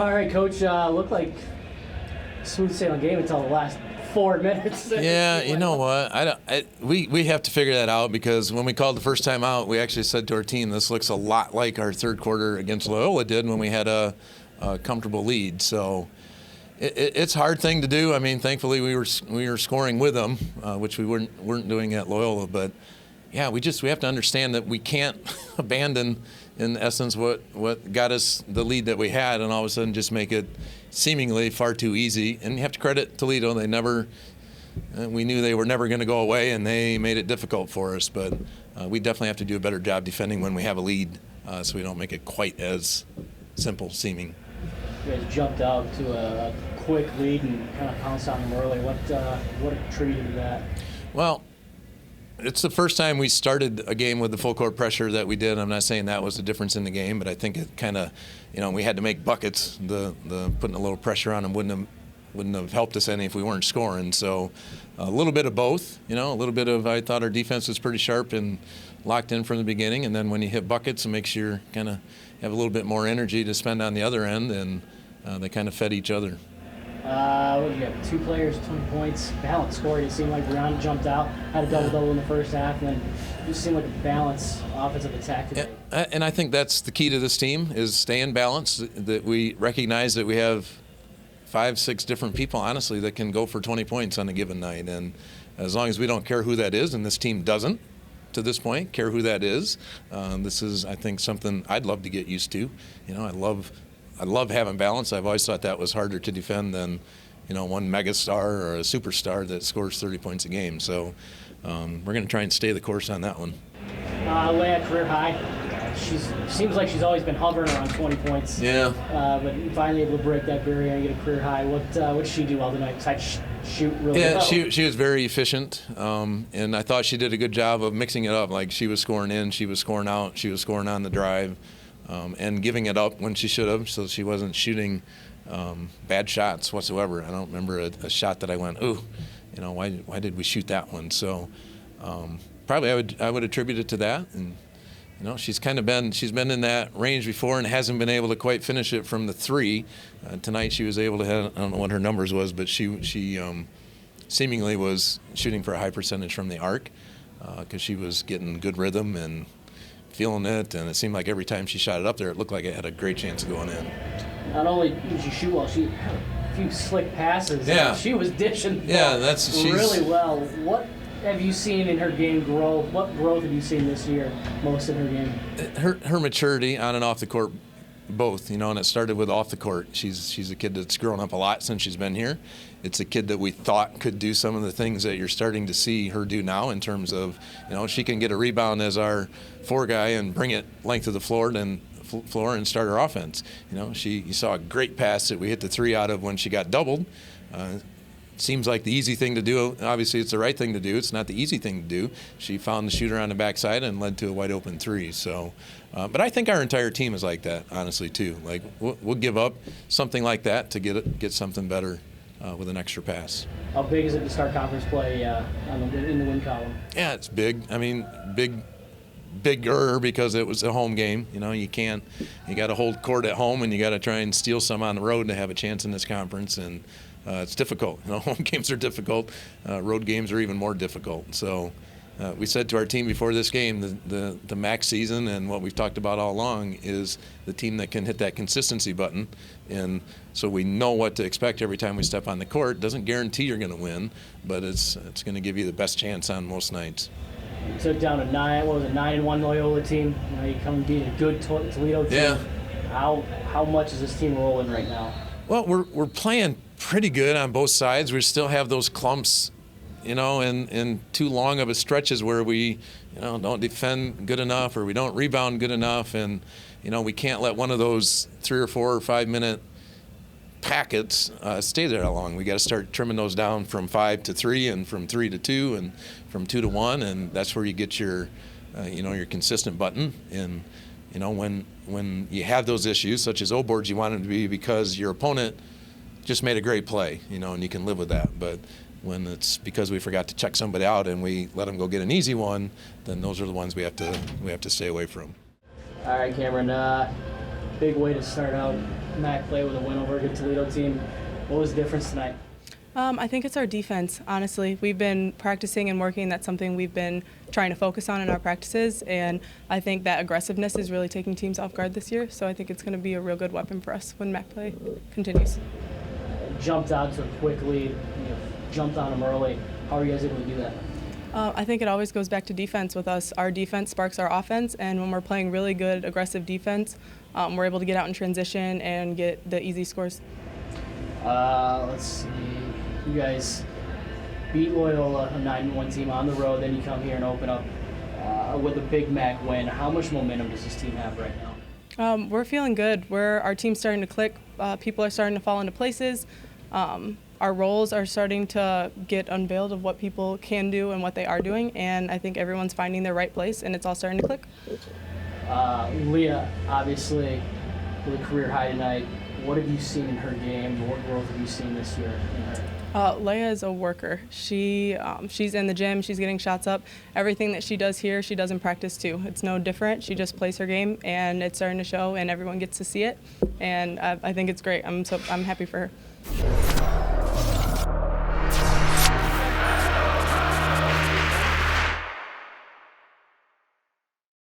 All right, Coach. Looked like smooth sailing game until the last 4 minutes. Yeah, you know what? We have to figure that out, because when we called the first time out, we actually said to our team, this looks a lot like our third quarter against Loyola did when we had a comfortable lead. So it's a hard thing to do. I mean, thankfully we were scoring with them, which we weren't doing at Loyola. But yeah, we have to understand that we can't abandon, in essence, what got us the lead that we had, and all of a sudden just make it seemingly far too easy. And you have to credit Toledo. We knew they were never going to go away, and they made it difficult for us. But we definitely have to do a better job defending when we have a lead, so we don't make it quite as simple seeming. You guys jumped out to a quick lead and kind of pounced on them early. What attributed to that? Well, it's the first time we started a game with the full court pressure that we did. I'm not saying that was the difference in the game, but I think it kind of, we had to make buckets. The putting a little pressure on them wouldn't have helped us any if we weren't scoring. So a little bit of both, a little bit of, I thought our defense was pretty sharp and locked in from the beginning, and then when you hit buckets, it makes you kind of have a little bit more energy to spend on the other end, and they kind of fed each other. What did you have? 2 players, 20 points, balanced scoring. It seemed like Brianna jumped out, had a double-double in the first half, and then it just seemed like a balanced offensive attack today. And I think that's the key to this team, is staying balanced, that we recognize that we have 5-6 different people, honestly, that can go for 20 points on a given night. And as long as we don't care who that is, and this team doesn't, to this point, care who that is, this is, I think, something I'd love to get used to. I love having balance. I've always thought that was harder to defend than, one megastar or a superstar that scores 30 points a game. So we're going to try and stay the course on that one. Leah, career high. Seems like she's always been hovering around 20 points. Yeah. But finally able to break that barrier and get a career high. What did she do all the night besides shoot really well? Yeah, she was very efficient, and I thought she did a good job of mixing it up. Like, she was scoring in, she was scoring out, she was scoring on the drive. And giving it up when she should have, so she wasn't shooting bad shots whatsoever. I don't remember a shot that I went, ooh, why did we shoot that one? So probably I would attribute it to that. And she's been in that range before and hasn't been able to quite finish it from the 3. Tonight she was able to have, I don't know what her numbers was, but she seemingly was shooting for a high percentage from the arc, because she was getting good rhythm and feeling it, and it seemed like every time she shot it up there, it looked like it had a great chance of going in. Not only did she shoot well, she had a few slick passes. Yeah. She was dishing really well. What have you seen in her game grow? What growth have you seen this year most in her game? Her maturity on and off the court, both, and it started with off the court. She's a kid that's grown up a lot since she's been here. It's a kid that we thought could do some of the things that you're starting to see her do now, in terms of, she can get a rebound as our 4 guy and bring it length of the floor and start her offense. You saw a great pass that we hit the 3 out of when she got doubled. Seems like the easy thing to do. Obviously, it's the right thing to do. It's not the easy thing to do. She found the shooter on the backside and led to a wide open 3. So, but I think our entire team is like that, honestly, too. Like, we'll give up something like that to get something better with an extra pass. How big is it to start conference play in the win column? Yeah, it's big. I mean, bigger because it was a home game. You got to hold court at home, and you got to try and steal some on the road to have a chance in this conference. And it's difficult. Home games are difficult. Road games are even more difficult. So we said to our team before this game, the MAC season, and what we've talked about all along, is the team that can hit that consistency button. And so we know what to expect every time we step on the court. Doesn't guarantee you're going to win, but it's going to give you the best chance on most nights. You took down a 9-1 Loyola team. You come and beat a good Toledo team. Yeah. How much is this team rolling right now? Well, we're playing pretty good on both sides. We still have those clumps, and too long of a stretches where we, don't defend good enough, or we don't rebound good enough, and we can't let one of those 3 or 4 or 5 minute packets stay there that long. We got to start trimming those down from 5 to 3, and from 3 to 2, and from 2 to 1, and that's where you get your, your consistent button. And when you have those issues, such as O boards, you want them to be because your opponent just made a great play, and you can live with that. But when it's because we forgot to check somebody out and we let them go get an easy one, then those are the ones we have to stay away from. All right, Cameron. Big way to start out MAC play with a win over a good Toledo team. What was the difference tonight? I think it's our defense, honestly. We've been practicing and working. That's something we've been trying to focus on in our practices, and I think that aggressiveness is really taking teams off guard this year, so I think it's going to be a real good weapon for us when MAC play continues. Jumped out to a quick lead, jumped on them early. How are you guys able to do that? I think it always goes back to defense with us. Our defense sparks our offense, and when we're playing really good, aggressive defense, we're able to get out in transition and get the easy scores. Let's see. You guys beat Loyola, a 9-1 team on the road. Then you come here and open up with a big MAC win. How much momentum does this team have right now? We're feeling good. Our team's starting to click. People are starting to fall into places. Our roles are starting to get unveiled of what people can do and what they are doing, and I think everyone's finding their right place, and it's all starting to click. Leah, obviously, with a career high tonight. What have you seen in her game? What growth have you seen this year in her? Leia is a worker. She's in the gym. She's getting shots up. Everything that she does here, she does in practice too. It's no different. She just plays her game, and it's starting to show, and everyone gets to see it. And I think it's great. I'm happy for her.